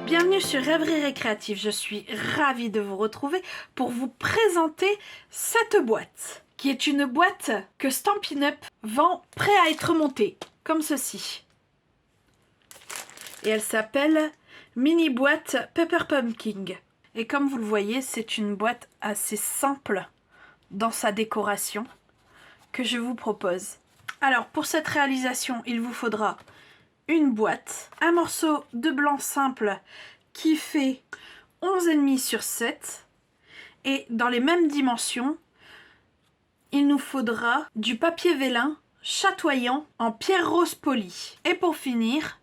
Bienvenue sur Rêverie Récréative, je suis ravie de vous retrouver pour vous présenter cette boîte, qui est une boîte que Stampin' Up vend prêt à être montée, comme ceci. Et elle s'appelle Mini Boîte Pepper Pumpkin. Et comme vous le voyez, c'est une boîte assez simple dans sa décoration que je vous propose. Alors pour cette réalisation, il vous faudra une boîte, un morceau de blanc simple qui fait 11,5 sur 7 et dans les mêmes dimensions, il nous faudra du papier vélin chatoyant en pierre rose polie. Et pour finir,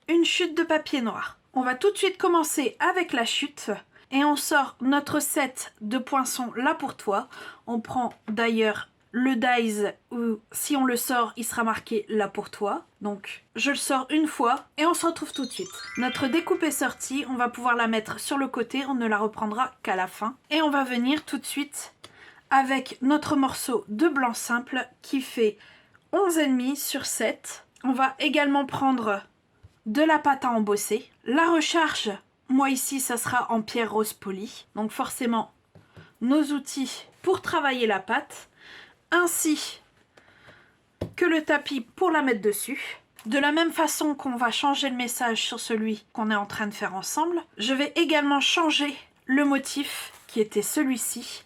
une chute de papier noir. On va tout de suite commencer avec la chute et on sort notre set de poinçons là pour toi. On prend d'ailleurs le dies où si on le sort il sera marqué là pour toi, donc je le sors une fois et on se retrouve tout de suite. Notre découpe est sortie, on va pouvoir la mettre sur le côté, on ne la reprendra qu'à la fin et on va venir tout de suite avec notre morceau de blanc simple qui fait 11,5 sur 7. On va également prendre de la pâte à embosser. La recharge, moi ici ça sera en pierre rose polie, donc forcément nos outils pour travailler la pâte, ainsi que le tapis pour la mettre dessus. De la même façon qu'on va changer le message sur celui qu'on est en train de faire ensemble, je vais également changer le motif qui était celui-ci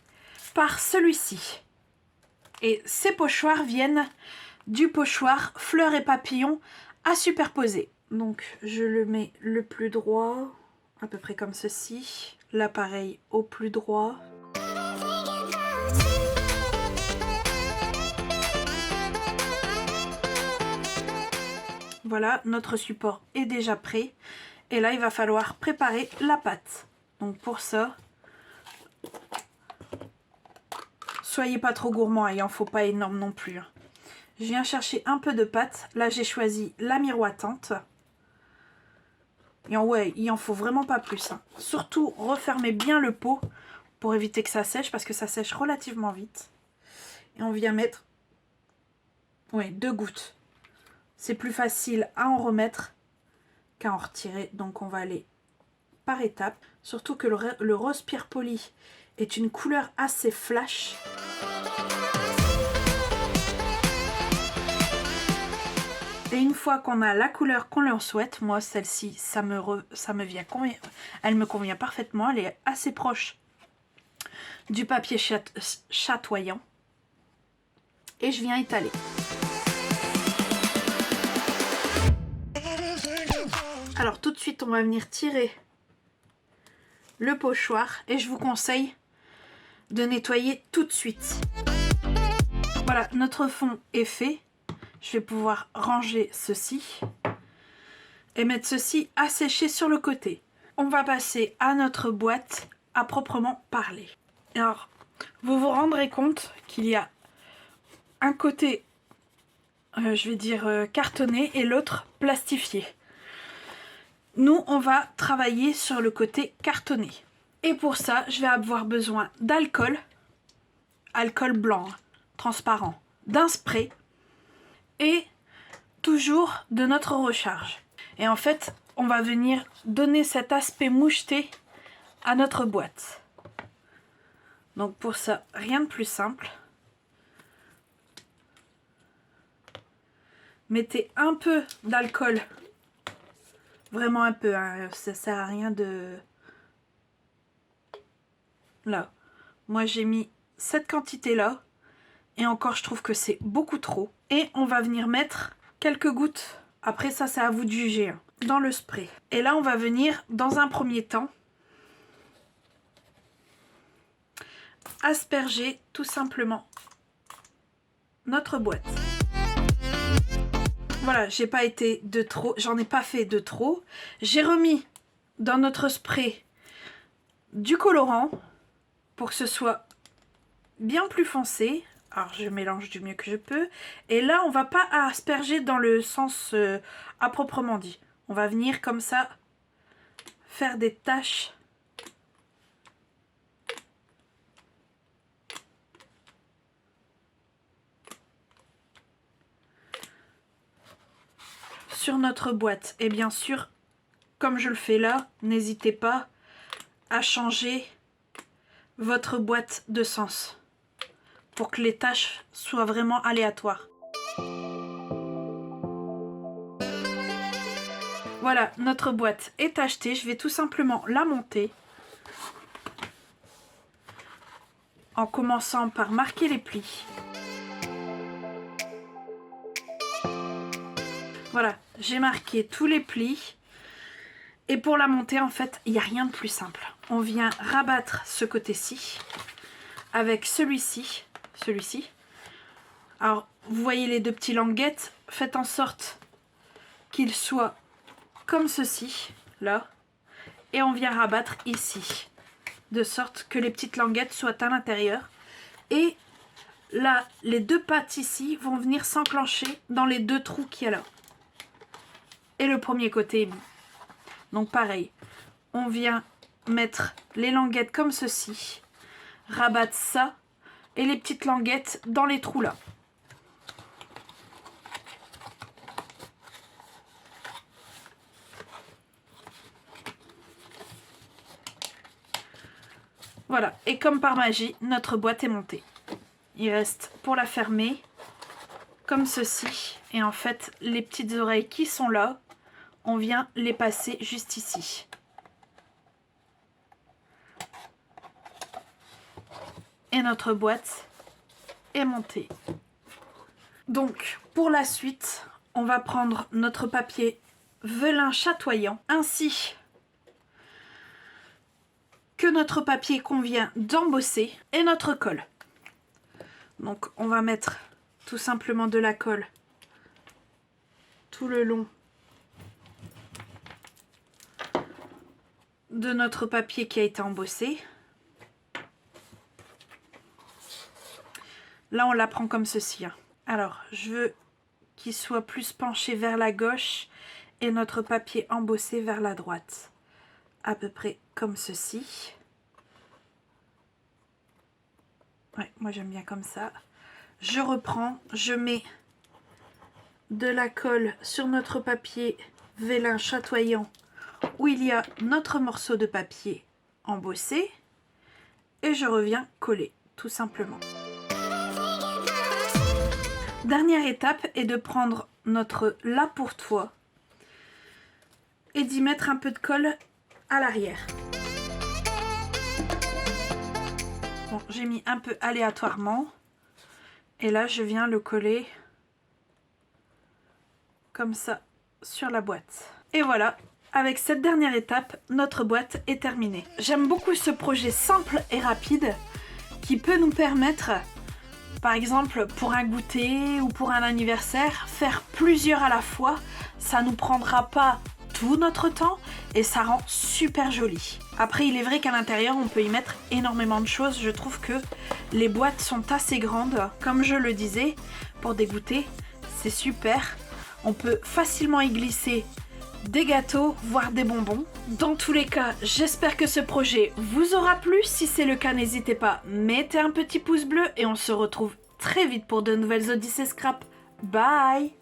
par celui-ci. Et ces pochoirs viennent du pochoir fleurs et papillons à superposer. Donc je le mets le plus droit, à peu près comme ceci. Là pareil au plus droit. Voilà, notre support est déjà prêt. Et là, il va falloir préparer la pâte. Donc pour ça, soyez pas trop gourmand, il en faut pas énorme non plus. Je viens chercher un peu de pâte. Là, j'ai choisi la miroitante. Et ouais, il en faut vraiment pas plus. Surtout, refermez bien le pot pour éviter que ça sèche, parce que ça sèche relativement vite. Et on vient mettre 2 gouttes. C'est plus facile à en remettre qu'à en retirer. Donc on va aller par étapes. Surtout que le rose pierre poli est une couleur assez flash. Et une fois qu'on a la couleur qu'on leur souhaite, moi celle-ci, ça me vient elle me convient parfaitement. Elle est assez proche du papier chatoyant. Et je viens étaler. Alors tout de suite, on va venir tirer le pochoir et je vous conseille de nettoyer tout de suite. Voilà, notre fond est fait. Je vais pouvoir ranger ceci et mettre ceci à sécher sur le côté. On va passer à notre boîte à proprement parler. Alors, vous vous rendrez compte qu'il y a un côté, je vais dire cartonné et l'autre plastifié. Nous, on va travailler sur le côté cartonné. Et pour ça, je vais avoir besoin d'alcool, alcool blanc, transparent, d'un spray et toujours de notre recharge. Et en fait, on va venir donner cet aspect moucheté à notre boîte. Donc pour ça, rien de plus simple. Mettez un peu d'alcool. Vraiment un peu, hein, ça sert à rien de... Là, moi j'ai mis cette quantité-là. Et encore, je trouve que c'est beaucoup trop. Et on va venir mettre quelques gouttes. Après ça, c'est à vous de juger, hein, dans le spray. Et là, on va venir, dans un premier temps, asperger tout simplement notre boîte. Voilà, j'ai pas été de trop, j'en ai pas fait de trop. J'ai remis dans notre spray du colorant pour que ce soit bien plus foncé. Alors je mélange du mieux que je peux. Et là, on va pas asperger dans le sens à proprement dit. On va venir comme ça faire des taches. Sur notre boîte. Et bien sûr, comme je le fais là, n'hésitez pas à changer votre boîte de sens pour que les tâches soient vraiment aléatoires. Voilà, notre boîte est achetée. Je vais tout simplement la monter en commençant par marquer les plis. Voilà, j'ai marqué tous les plis. Et pour la monter, en fait, il n'y a rien de plus simple. On vient rabattre ce côté-ci avec celui-ci. Alors, vous voyez les deux petits languettes. Faites en sorte qu'ils soient comme ceci, là. Et on vient rabattre ici. De sorte que les petites languettes soient à l'intérieur. Et là, les deux pattes ici vont venir s'enclencher dans les deux trous qu'il y a là. Et le premier côté est mis. Donc pareil, on vient mettre les languettes comme ceci, rabattre ça et les petites languettes dans les trous là. Voilà, et comme par magie, notre boîte est montée. Il reste pour la fermer comme ceci. Et en fait, les petites oreilles qui sont là, on vient les passer juste ici. Et notre boîte est montée. Donc, pour la suite, on va prendre notre papier velin chatoyant, ainsi que notre papier qu'on vient d'embosser et notre colle. Donc, on va mettre tout simplement de la colle tout le long de notre papier qui a été embossé. Là, on la prend comme ceci. Alors, je veux qu'il soit plus penché vers la gauche et notre papier embossé vers la droite. À peu près comme ceci. Ouais, moi j'aime bien comme ça. Je reprends, je mets de la colle sur notre papier vélin chatoyant où il y a notre morceau de papier embossé et je reviens coller tout simplement. Dernière étape est de prendre notre là pour toi et d'y mettre un peu de colle à l'arrière. Bon, j'ai mis un peu aléatoirement et là je viens le coller comme ça sur la boîte. Et voilà, avec cette dernière étape, notre boîte est terminée. J'aime beaucoup ce projet simple et rapide qui peut nous permettre, par exemple pour un goûter ou pour un anniversaire, faire plusieurs à la fois. Ça nous prendra pas tout notre temps et ça rend super joli. Après, il est vrai qu'à l'intérieur on peut y mettre énormément de choses. Je trouve que les boîtes sont assez grandes. Comme je le disais, pour des goûters, c'est super. On peut facilement y glisser des gâteaux, voire des bonbons. Dans tous les cas, j'espère que ce projet vous aura plu. Si c'est le cas, n'hésitez pas, mettez un petit pouce bleu et on se retrouve très vite pour de nouvelles Odyssées Scrap. Bye!